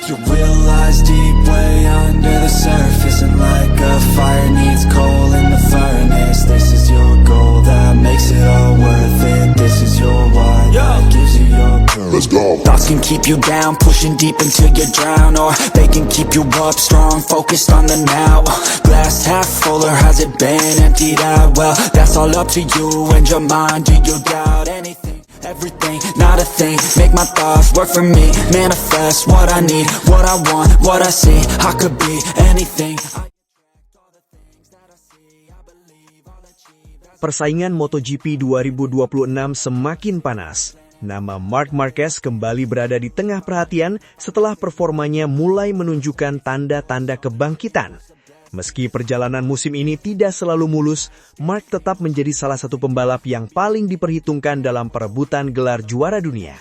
You realize deep way under the surface, and like a fire needs coal in the furnace. This is your goal that makes it all worth it. This is your why that gives you your purpose. Let's go. Thoughts can keep you down, pushing deep until you drown, or they can keep you up strong, focused on the now. Glass half full, or has it been emptied out? Well, that's all up to you and your mind. Do you doubt anything? Everything, not a thing. Make my thoughts work for me. Manifest what I need, what I want, what I see. I could be anything. Persaingan MotoGP 2026 semakin panas. Nama Marc Marquez kembali berada di tengah perhatian setelah performanya mulai menunjukkan tanda-tanda kebangkitan. Meski perjalanan musim ini tidak selalu mulus, Marc tetap menjadi salah satu pembalap yang paling diperhitungkan dalam perebutan gelar juara dunia.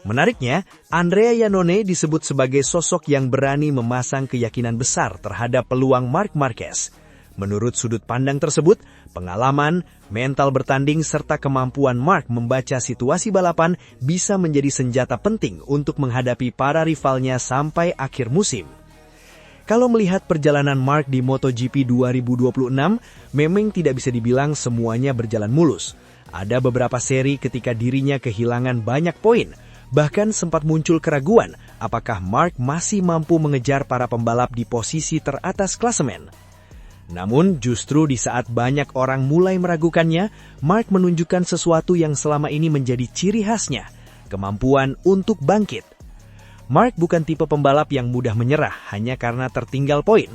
Menariknya, Andrea Iannone disebut sebagai sosok yang berani memasang keyakinan besar terhadap peluang Marc Marquez. Menurut sudut pandang tersebut, pengalaman, mental bertanding, serta kemampuan Marc membaca situasi balapan bisa menjadi senjata penting untuk menghadapi para rivalnya sampai akhir musim. Kalau melihat perjalanan Marc di MotoGP 2026, memang tidak bisa dibilang semuanya berjalan mulus. Ada beberapa seri ketika dirinya kehilangan banyak poin, bahkan sempat muncul keraguan apakah Marc masih mampu mengejar para pembalap di posisi teratas klasemen. Namun justru di saat banyak orang mulai meragukannya, Marc menunjukkan sesuatu yang selama ini menjadi ciri khasnya, kemampuan untuk bangkit. Marc bukan tipe pembalap yang mudah menyerah hanya karena tertinggal poin.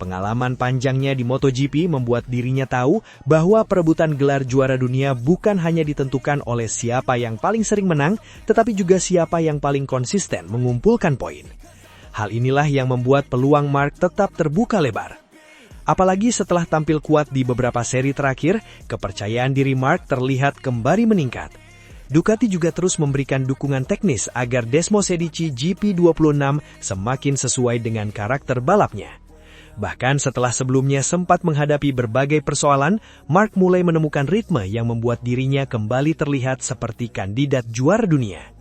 Pengalaman panjangnya di MotoGP membuat dirinya tahu bahwa perebutan gelar juara dunia bukan hanya ditentukan oleh siapa yang paling sering menang, tetapi juga siapa yang paling konsisten mengumpulkan poin. Hal inilah yang membuat peluang Marc tetap terbuka lebar. Apalagi setelah tampil kuat di beberapa seri terakhir, kepercayaan diri Marc terlihat kembali meningkat. Ducati juga terus memberikan dukungan teknis agar Desmosedici GP26 semakin sesuai dengan karakter balapnya. Bahkan setelah sebelumnya sempat menghadapi berbagai persoalan, Marc mulai menemukan ritme yang membuat dirinya kembali terlihat seperti kandidat juara dunia.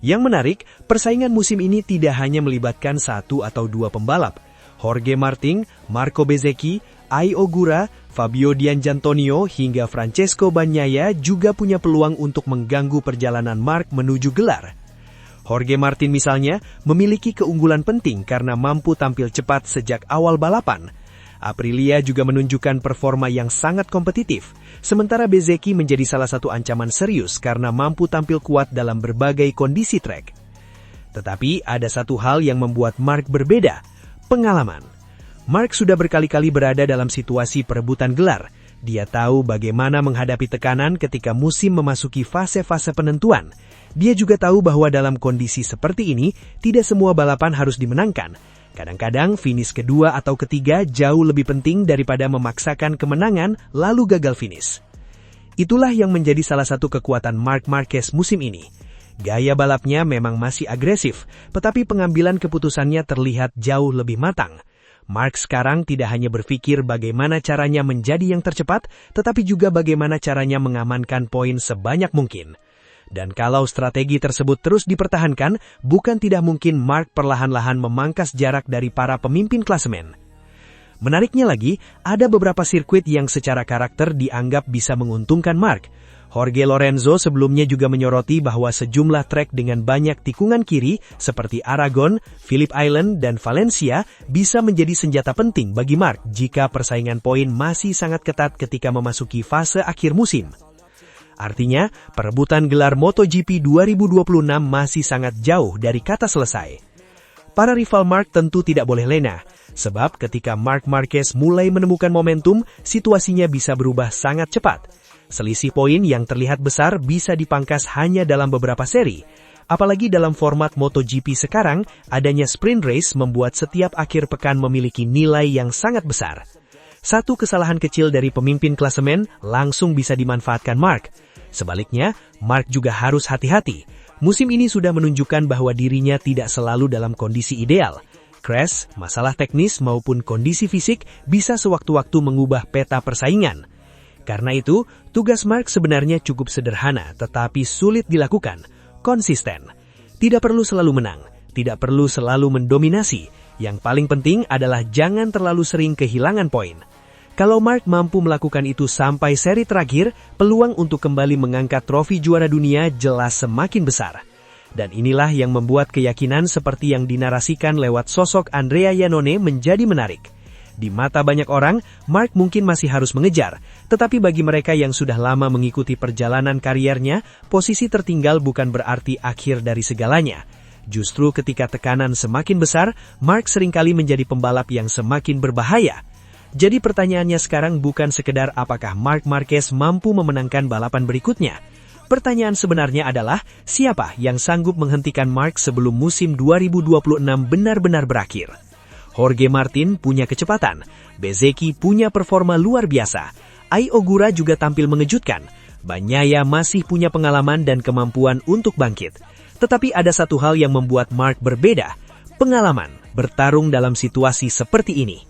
Yang menarik, persaingan musim ini tidak hanya melibatkan satu atau dua pembalap. Jorge Martin, Marco Bezzecchi, Ai Ogura, Fabio Gianantonio hingga Francesco Bagnaia juga punya peluang untuk mengganggu perjalanan Marc menuju gelar. Jorge Martin misalnya memiliki keunggulan penting karena mampu tampil cepat sejak awal balapan. Aprilia juga menunjukkan performa yang sangat kompetitif, sementara Bezzecchi menjadi salah satu ancaman serius karena mampu tampil kuat dalam berbagai kondisi trek. Tetapi ada satu hal yang membuat Marc berbeda, pengalaman. Marc sudah berkali-kali berada dalam situasi perebutan gelar. Dia tahu bagaimana menghadapi tekanan ketika musim memasuki fase-fase penentuan. Dia juga tahu bahwa dalam kondisi seperti ini, tidak semua balapan harus dimenangkan. Kadang-kadang finish kedua atau ketiga jauh lebih penting daripada memaksakan kemenangan lalu gagal finish. Itulah yang menjadi salah satu kekuatan Marc Marquez musim ini. Gaya balapnya memang masih agresif, tetapi pengambilan keputusannya terlihat jauh lebih matang. Marc sekarang tidak hanya berpikir bagaimana caranya menjadi yang tercepat, tetapi juga bagaimana caranya mengamankan poin sebanyak mungkin. Dan kalau strategi tersebut terus dipertahankan, bukan tidak mungkin Marc perlahan-lahan memangkas jarak dari para pemimpin klasemen. Menariknya lagi, ada beberapa sirkuit yang secara karakter dianggap bisa menguntungkan Marc. Jorge Lorenzo sebelumnya juga menyoroti bahwa sejumlah trek dengan banyak tikungan kiri seperti Aragon, Phillip Island, dan Valencia bisa menjadi senjata penting bagi Marc jika persaingan poin masih sangat ketat ketika memasuki fase akhir musim. Artinya, perebutan gelar MotoGP 2026 masih sangat jauh dari kata selesai. Para rival Marc tentu tidak boleh lena, sebab ketika Marc Marquez mulai menemukan momentum, situasinya bisa berubah sangat cepat. Selisih poin yang terlihat besar bisa dipangkas hanya dalam beberapa seri. Apalagi dalam format MotoGP sekarang, adanya sprint race membuat setiap akhir pekan memiliki nilai yang sangat besar. Satu kesalahan kecil dari pemimpin klasemen langsung bisa dimanfaatkan Marc. Sebaliknya, Marc juga harus hati-hati. Musim ini sudah menunjukkan bahwa dirinya tidak selalu dalam kondisi ideal. Crash, masalah teknis maupun kondisi fisik bisa sewaktu-waktu mengubah peta persaingan. Karena itu, tugas Marc sebenarnya cukup sederhana tetapi sulit dilakukan, konsisten. Tidak perlu selalu menang, Tidak perlu selalu mendominasi. Yang paling penting adalah jangan terlalu sering kehilangan poin. Kalau Mark mampu melakukan itu sampai seri terakhir, peluang untuk kembali mengangkat trofi juara dunia jelas semakin besar. Dan inilah yang membuat keyakinan seperti yang dinarasikan lewat sosok Andrea Iannone menjadi menarik. Di mata banyak orang, Mark mungkin masih harus mengejar, tetapi bagi mereka yang sudah lama mengikuti perjalanan kariernya, posisi tertinggal bukan berarti akhir dari segalanya. Justru ketika tekanan semakin besar, Mark seringkali menjadi pembalap yang semakin berbahaya. Jadi pertanyaannya sekarang bukan sekedar apakah Marc Marquez mampu memenangkan balapan berikutnya. Pertanyaan sebenarnya adalah, siapa yang sanggup menghentikan Mark sebelum musim 2026 benar-benar berakhir? Jorge Martin punya kecepatan, Bezzecchi punya performa luar biasa, Ai Ogura juga tampil mengejutkan, Bagnaia masih punya pengalaman dan kemampuan untuk bangkit. Tetapi ada satu hal yang membuat Mark berbeda, pengalaman bertarung dalam situasi seperti ini.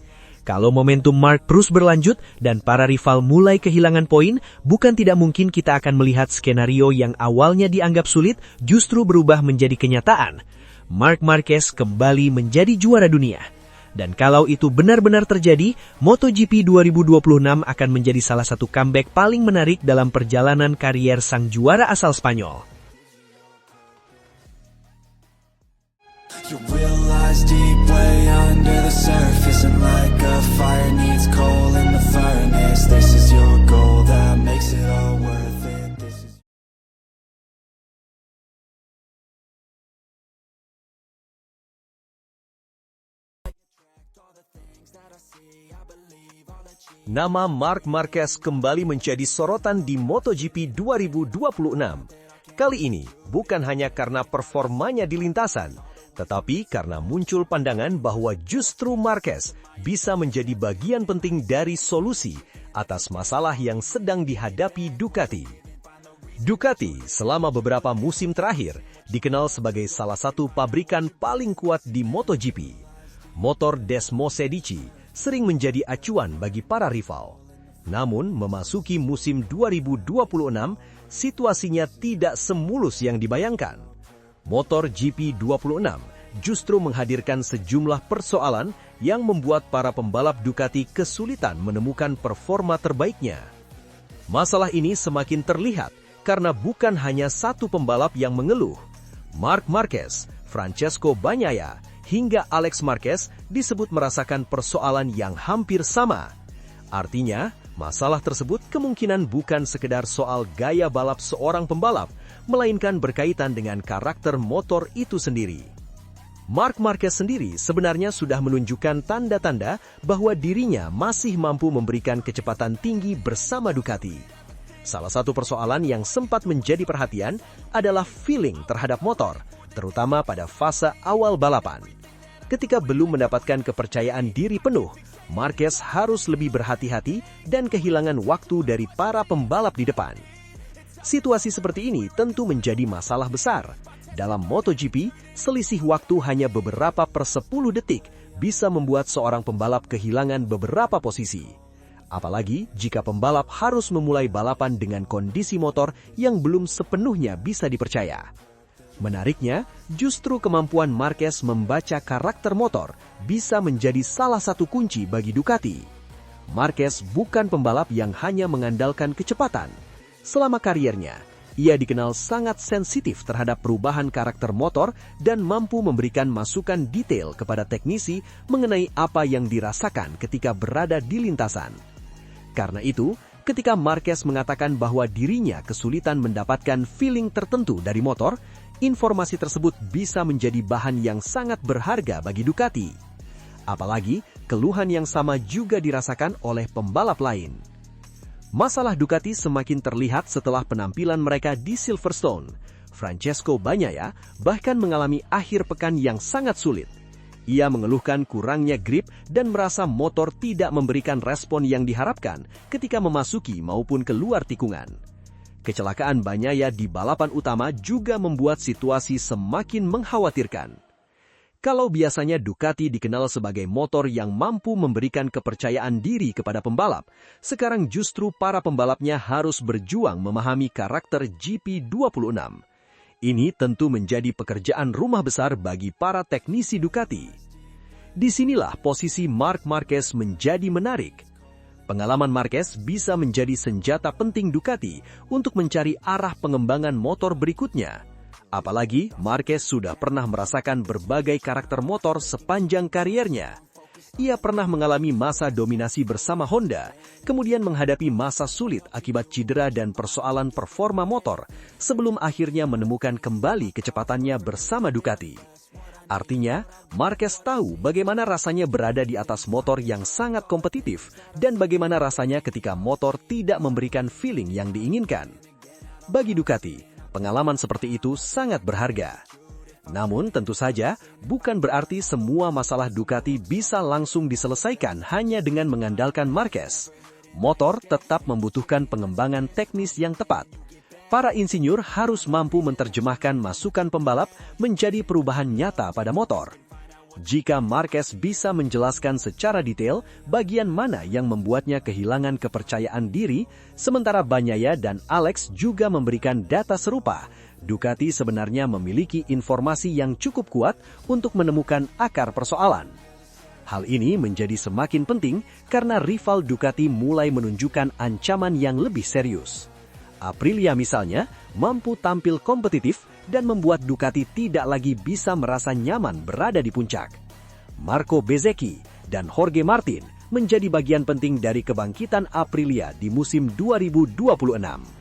Kalau momentum Mark terus berlanjut dan para rival mulai kehilangan poin, bukan tidak mungkin kita akan melihat skenario yang awalnya dianggap sulit justru berubah menjadi kenyataan. Marc Marquez kembali menjadi juara dunia. Dan kalau itu benar-benar terjadi, MotoGP 2026 akan menjadi salah satu comeback paling menarik dalam perjalanan karier sang juara asal Spanyol. Your will lies deep way under the surface, and like a fire needs coal in the furnace. This is your goal that makes it all worth it. Nama Marc Marquez kembali menjadi sorotan di MotoGP 2026. Kali ini bukan hanya karena performanya di lintasan, tetapi karena muncul pandangan bahwa justru Marquez bisa menjadi bagian penting dari solusi atas masalah yang sedang dihadapi Ducati. Ducati selama beberapa musim terakhir dikenal sebagai salah satu pabrikan paling kuat di MotoGP. Motor Desmosedici sering menjadi acuan bagi para rival. Namun memasuki musim 2026, situasinya tidak semulus yang dibayangkan. Motor GP26 justru menghadirkan sejumlah persoalan yang membuat para pembalap Ducati kesulitan menemukan performa terbaiknya. Masalah ini semakin terlihat karena bukan hanya satu pembalap yang mengeluh. Marc Marquez, Francesco Bagnaia, hingga Alex Marquez disebut merasakan persoalan yang hampir sama. Artinya, masalah tersebut kemungkinan bukan sekedar soal gaya balap seorang pembalap, melainkan berkaitan dengan karakter motor itu sendiri. Marc Marquez sendiri sebenarnya sudah menunjukkan tanda-tanda bahwa dirinya masih mampu memberikan kecepatan tinggi bersama Ducati. Salah satu persoalan yang sempat menjadi perhatian adalah feeling terhadap motor, terutama pada fase awal balapan. Ketika belum mendapatkan kepercayaan diri penuh, Marquez harus lebih berhati-hati dan kehilangan waktu dari para pembalap di depan. Situasi seperti ini tentu menjadi masalah besar. Dalam MotoGP, selisih waktu hanya beberapa per 10 detik bisa membuat seorang pembalap kehilangan beberapa posisi. Apalagi jika pembalap harus memulai balapan dengan kondisi motor yang belum sepenuhnya bisa dipercaya. Menariknya, justru kemampuan Marquez membaca karakter motor bisa menjadi salah satu kunci bagi Ducati. Marquez bukan pembalap yang hanya mengandalkan kecepatan. Selama kariernya, ia dikenal sangat sensitif terhadap perubahan karakter motor dan mampu memberikan masukan detail kepada teknisi mengenai apa yang dirasakan ketika berada di lintasan. Karena itu, ketika Marquez mengatakan bahwa dirinya kesulitan mendapatkan feeling tertentu dari motor, informasi tersebut bisa menjadi bahan yang sangat berharga bagi Ducati. Apalagi, keluhan yang sama juga dirasakan oleh pembalap lain. Masalah Ducati semakin terlihat setelah penampilan mereka di Silverstone. Francesco Bagnaia bahkan mengalami akhir pekan yang sangat sulit. Ia mengeluhkan kurangnya grip dan merasa motor tidak memberikan respon yang diharapkan ketika memasuki maupun keluar tikungan. Kecelakaan Bagnaia di balapan utama juga membuat situasi semakin mengkhawatirkan. Kalau biasanya Ducati dikenal sebagai motor yang mampu memberikan kepercayaan diri kepada pembalap, sekarang justru para pembalapnya harus berjuang memahami karakter GP26. Ini tentu menjadi pekerjaan rumah besar bagi para teknisi Ducati. Disinilah posisi Marc Marquez menjadi menarik. Pengalaman Marquez bisa menjadi senjata penting Ducati untuk mencari arah pengembangan motor berikutnya. Apalagi Marquez sudah pernah merasakan berbagai karakter motor sepanjang kariernya. Ia pernah mengalami masa dominasi bersama Honda, kemudian menghadapi masa sulit akibat cedera dan persoalan performa motor, sebelum akhirnya menemukan kembali kecepatannya bersama Ducati. Artinya, Marquez tahu bagaimana rasanya berada di atas motor yang sangat kompetitif dan bagaimana rasanya ketika motor tidak memberikan feeling yang diinginkan. Bagi Ducati, pengalaman seperti itu sangat berharga. Namun tentu saja bukan berarti semua masalah Ducati bisa langsung diselesaikan hanya dengan mengandalkan Marquez. Motor tetap membutuhkan pengembangan teknis yang tepat. Para insinyur harus mampu menerjemahkan masukan pembalap menjadi perubahan nyata pada motor. Jika Marquez bisa menjelaskan secara detail bagian mana yang membuatnya kehilangan kepercayaan diri, sementara Bagnaia dan Alex juga memberikan data serupa, Ducati sebenarnya memiliki informasi yang cukup kuat untuk menemukan akar persoalan. Hal ini menjadi semakin penting karena rival Ducati mulai menunjukkan ancaman yang lebih serius. Aprilia misalnya mampu tampil kompetitif dan membuat Ducati tidak lagi bisa merasa nyaman berada di puncak. Marco Bezzecchi dan Jorge Martin menjadi bagian penting dari kebangkitan Aprilia di musim 2026.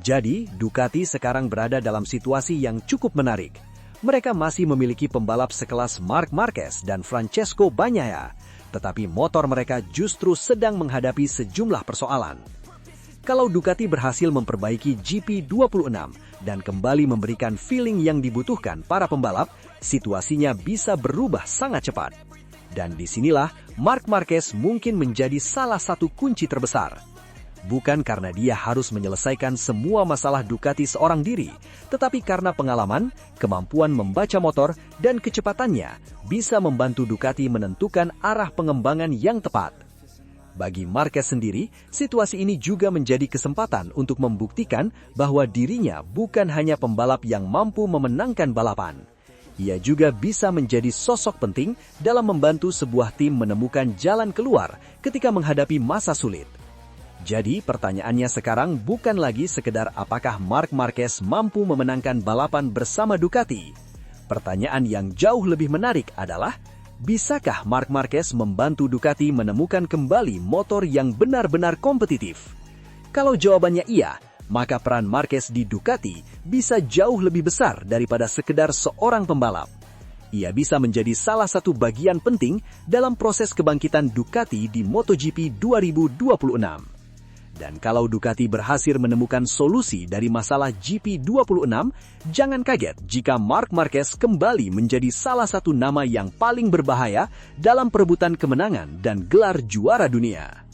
Jadi, Ducati sekarang berada dalam situasi yang cukup menarik. Mereka masih memiliki pembalap sekelas Marc Marquez dan Francesco Bagnaia, tetapi motor mereka justru sedang menghadapi sejumlah persoalan. Kalau Ducati berhasil memperbaiki GP26 dan kembali memberikan feeling yang dibutuhkan para pembalap, situasinya bisa berubah sangat cepat. Dan disinilah Marc Marquez mungkin menjadi salah satu kunci terbesar. Bukan karena dia harus menyelesaikan semua masalah Ducati seorang diri, tetapi karena pengalaman, kemampuan membaca motor, dan kecepatannya bisa membantu Ducati menentukan arah pengembangan yang tepat. Bagi Marquez sendiri, situasi ini juga menjadi kesempatan untuk membuktikan bahwa dirinya bukan hanya pembalap yang mampu memenangkan balapan. Ia juga bisa menjadi sosok penting dalam membantu sebuah tim menemukan jalan keluar ketika menghadapi masa sulit. Jadi pertanyaannya sekarang bukan lagi sekedar apakah Marc Marquez mampu memenangkan balapan bersama Ducati. Pertanyaan yang jauh lebih menarik adalah, bisakah Marc Marquez membantu Ducati menemukan kembali motor yang benar-benar kompetitif? Kalau jawabannya iya, maka peran Marquez di Ducati bisa jauh lebih besar daripada sekedar seorang pembalap. Ia bisa menjadi salah satu bagian penting dalam proses kebangkitan Ducati di MotoGP 2026. Dan kalau Ducati berhasil menemukan solusi dari masalah GP26, jangan kaget jika Marc Marquez kembali menjadi salah satu nama yang paling berbahaya dalam perebutan kemenangan dan gelar juara dunia.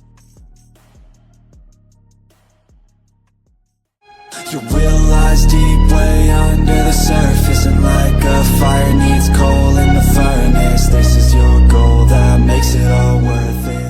Your will lies deep way under the surface, and like a fire needs coal in the furnace. This is your goal that makes it all worth it.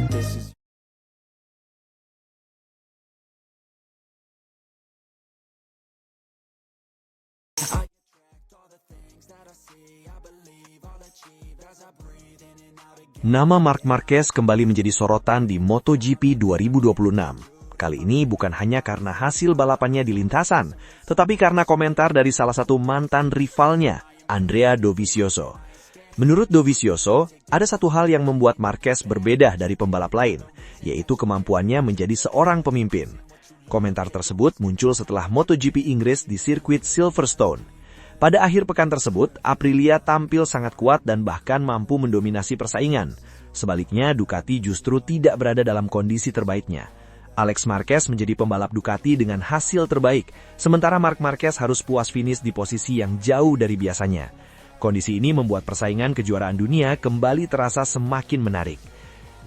Nama Marc Marquez kembali menjadi sorotan di MotoGP 2026. Kali ini bukan hanya karena hasil balapannya di lintasan, tetapi karena komentar dari salah satu mantan rivalnya, Andrea Dovizioso. Menurut Dovizioso, ada satu hal yang membuat Marquez berbeda dari pembalap lain, yaitu kemampuannya menjadi seorang pemimpin. Komentar tersebut muncul setelah MotoGP Inggris di sirkuit Silverstone. Pada akhir pekan tersebut, Aprilia tampil sangat kuat dan bahkan mampu mendominasi persaingan. Sebaliknya, Ducati justru tidak berada dalam kondisi terbaiknya. Alex Marquez menjadi pembalap Ducati dengan hasil terbaik, sementara Marc Marquez harus puas finish di posisi yang jauh dari biasanya. Kondisi ini membuat persaingan kejuaraan dunia kembali terasa semakin menarik.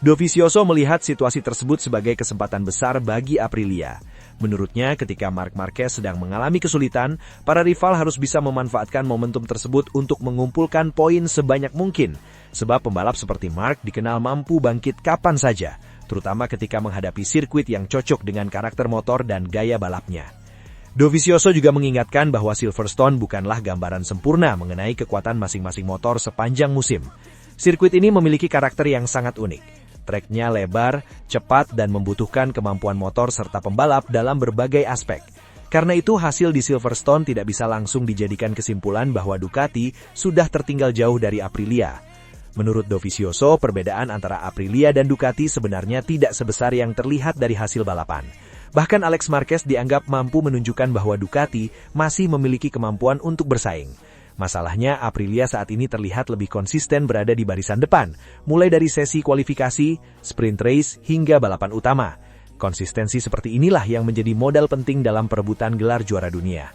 Dovizioso melihat situasi tersebut sebagai kesempatan besar bagi Aprilia. Menurutnya, ketika Marc Marquez sedang mengalami kesulitan, para rival harus bisa memanfaatkan momentum tersebut untuk mengumpulkan poin sebanyak mungkin. Sebab pembalap seperti Marc dikenal mampu bangkit kapan saja, terutama ketika menghadapi sirkuit yang cocok dengan karakter motor dan gaya balapnya. Dovizioso juga mengingatkan bahwa Silverstone bukanlah gambaran sempurna mengenai kekuatan masing-masing motor sepanjang musim. Sirkuit ini memiliki karakter yang sangat unik. Treknya lebar, cepat, dan membutuhkan kemampuan motor serta pembalap dalam berbagai aspek. Karena itu hasil di Silverstone tidak bisa langsung dijadikan kesimpulan bahwa Ducati sudah tertinggal jauh dari Aprilia. Menurut Dovizioso, perbedaan antara Aprilia dan Ducati sebenarnya tidak sebesar yang terlihat dari hasil balapan. Bahkan Alex Marquez dianggap mampu menunjukkan bahwa Ducati masih memiliki kemampuan untuk bersaing. Masalahnya, Aprilia saat ini terlihat lebih konsisten berada di barisan depan, mulai dari sesi kualifikasi, sprint race, hingga balapan utama. Konsistensi seperti inilah yang menjadi modal penting dalam perebutan gelar juara dunia.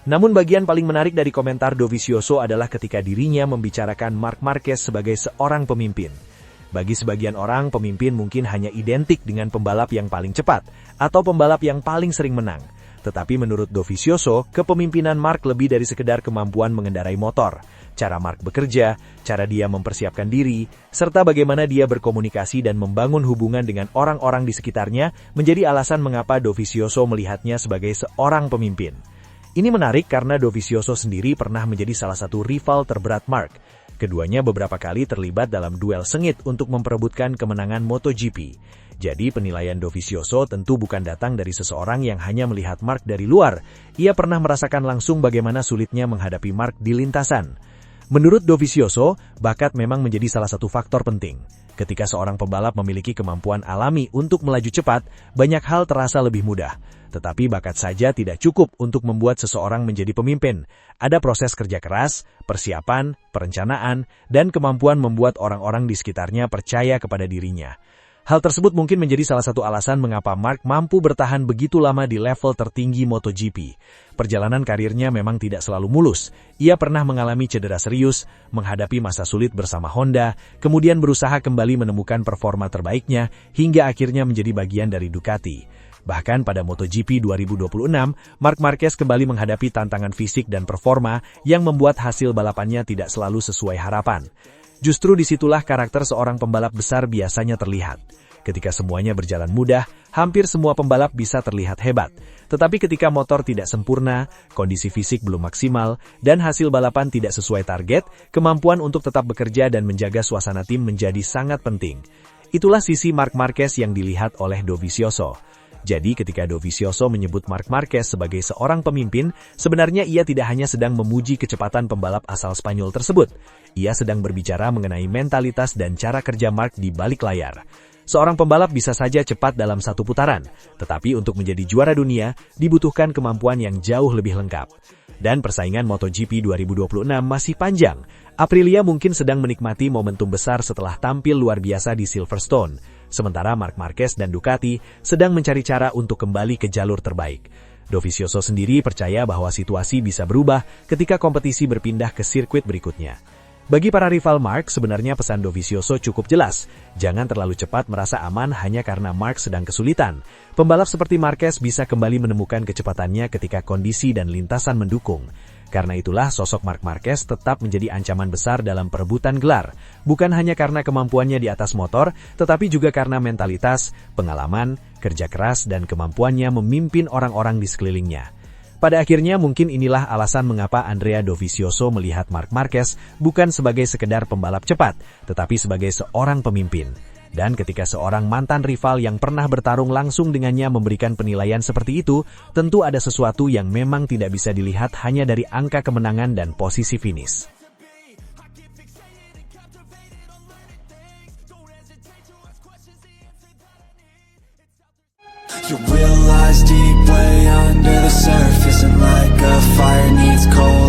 Namun bagian paling menarik dari komentar Dovizioso adalah ketika dirinya membicarakan Marc Marquez sebagai seorang pemimpin. Bagi sebagian orang, pemimpin mungkin hanya identik dengan pembalap yang paling cepat atau pembalap yang paling sering menang. Tetapi menurut Dovizioso, kepemimpinan Marc lebih dari sekedar kemampuan mengendarai motor. Cara Marc bekerja, cara dia mempersiapkan diri, serta bagaimana dia berkomunikasi dan membangun hubungan dengan orang-orang di sekitarnya menjadi alasan mengapa Dovizioso melihatnya sebagai seorang pemimpin. Ini menarik karena Dovizioso sendiri pernah menjadi salah satu rival terberat Marc. Keduanya beberapa kali terlibat dalam duel sengit untuk memperebutkan kemenangan MotoGP. Jadi penilaian Dovizioso tentu bukan datang dari seseorang yang hanya melihat Marc dari luar. Ia pernah merasakan langsung bagaimana sulitnya menghadapi Marc di lintasan. Menurut Dovizioso, bakat memang menjadi salah satu faktor penting. Ketika seorang pembalap memiliki kemampuan alami untuk melaju cepat, banyak hal terasa lebih mudah. Tetapi bakat saja tidak cukup untuk membuat seseorang menjadi pemimpin. Ada proses kerja keras, persiapan, perencanaan, dan kemampuan membuat orang-orang di sekitarnya percaya kepada dirinya. Hal tersebut mungkin menjadi salah satu alasan mengapa Marc mampu bertahan begitu lama di level tertinggi MotoGP. Perjalanan karirnya memang tidak selalu mulus. Ia pernah mengalami cedera serius, menghadapi masa sulit bersama Honda, kemudian berusaha kembali menemukan performa terbaiknya, hingga akhirnya menjadi bagian dari Ducati. Bahkan pada MotoGP 2026, Marc Marquez kembali menghadapi tantangan fisik dan performa yang membuat hasil balapannya tidak selalu sesuai harapan. Justru disitulah karakter seorang pembalap besar biasanya terlihat. Ketika semuanya berjalan mudah, hampir semua pembalap bisa terlihat hebat. Tetapi ketika motor tidak sempurna, kondisi fisik belum maksimal, dan hasil balapan tidak sesuai target, kemampuan untuk tetap bekerja dan menjaga suasana tim menjadi sangat penting. Itulah sisi Marc Marquez yang dilihat oleh Dovizioso. Jadi ketika Dovizioso menyebut Marc Marquez sebagai seorang pemimpin, sebenarnya ia tidak hanya sedang memuji kecepatan pembalap asal Spanyol tersebut. Ia sedang berbicara mengenai mentalitas dan cara kerja Marc di balik layar. Seorang pembalap bisa saja cepat dalam satu putaran, tetapi untuk menjadi juara dunia, dibutuhkan kemampuan yang jauh lebih lengkap. Dan persaingan MotoGP 2026 masih panjang. Aprilia mungkin sedang menikmati momentum besar setelah tampil luar biasa di Silverstone. Sementara Marc Marquez dan Ducati sedang mencari cara untuk kembali ke jalur terbaik. Dovizioso sendiri percaya bahwa situasi bisa berubah ketika kompetisi berpindah ke sirkuit berikutnya. Bagi para rival Marc, sebenarnya pesan Dovizioso cukup jelas. Jangan terlalu cepat merasa aman hanya karena Marc sedang kesulitan. Pembalap seperti Marquez bisa kembali menemukan kecepatannya ketika kondisi dan lintasan mendukung. Karena itulah sosok Marc Marquez tetap menjadi ancaman besar dalam perebutan gelar. Bukan hanya karena kemampuannya di atas motor, tetapi juga karena mentalitas, pengalaman, kerja keras, dan kemampuannya memimpin orang-orang di sekelilingnya. Pada akhirnya mungkin inilah alasan mengapa Andrea Dovizioso melihat Marc Marquez bukan sebagai sekedar pembalap cepat, tetapi sebagai seorang pemimpin. Dan ketika seorang mantan rival yang pernah bertarung langsung dengannya memberikan penilaian seperti itu, tentu ada sesuatu yang memang tidak bisa dilihat hanya dari angka kemenangan dan posisi finish. You realize deep way under the surface, and like a fire needs coal